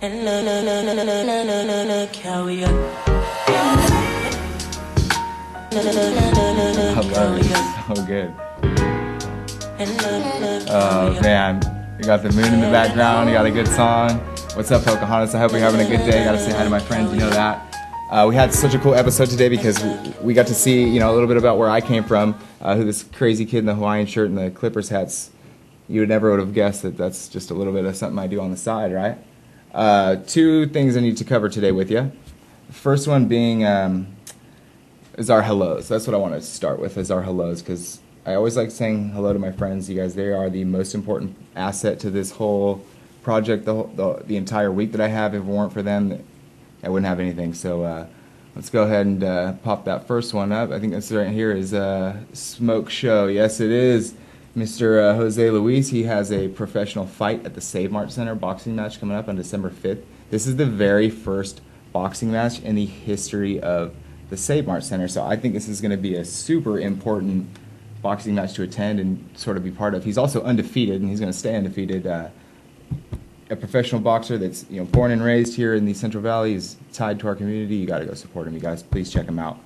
I love it. So good. Oh man, you got the moon in the background. You got a good song. What's up, Pocahontas? I hope you're having a good day. Gotta say hi to my friends. You know that. We had such a cool episode today because we got to see, a little bit about where I came from. Who this crazy kid in the Hawaiian shirt and the Clippers hats. You never would have guessed that that's just a little bit of something I do on the side, right? Two things I need to cover today with you. The first one being is our hellos. That's what I want to start with, is our hellos, because I always like saying hello to my friends. You guys, they are the most important asset to this whole project, the entire week that I have. If it weren't for them, I wouldn't have anything. So let's go ahead and pop that first one up. I think this right here is Smoke Show. Yes, it is. Mr. Jose Luis, he has a professional fight at the Save Mart Center boxing match coming up on December 5th. This is the very first boxing match in the history of the Save Mart Center. So I think this is going to be a super important boxing match to attend and sort of be part of. He's also undefeated, and he's going to stay undefeated. A professional boxer that's born and raised here in the Central Valley. He's tied to our community. You got to go support him. You guys, please check him out.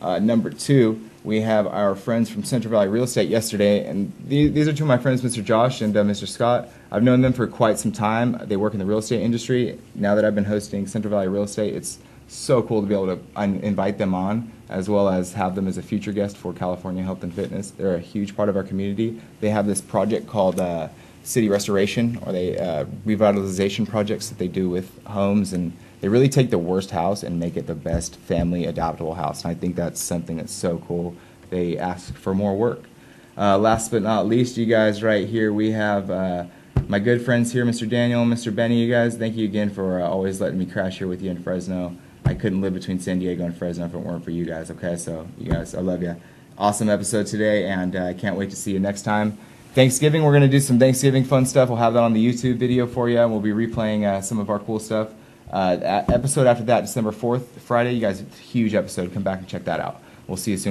Number two, we have our friends from Central Valley Real Estate yesterday, and these are two of my friends, Mr. Josh and Mr. Scott. I've known them for quite some time. They work in the real estate industry. Now that I've been hosting Central Valley Real Estate, it's so cool to be able to invite them on, as well as have them as a future guest for California Health and Fitness. They're a huge part of our community. They have this project called City Restoration, or revitalization projects that they do with homes, and they really take the worst house and make it the best family adaptable house. And I think that's something that's so cool. They ask for more work. Last but not least, you guys, right here, we have my good friends here, Mr. Daniel and Mr. Benny. You guys, thank you again for always letting me crash here with you in Fresno. I couldn't live between San Diego and Fresno if it weren't for you guys, okay? So, you guys, I love you. Awesome episode today, and I can't wait to see you next time. Thanksgiving, we're going to do some Thanksgiving fun stuff. We'll have that on the YouTube video for you, and we'll be replaying some of our cool stuff. Episode after that, December 4th, Friday, you guys, huge episode. Come back and check that out. We'll see you soon.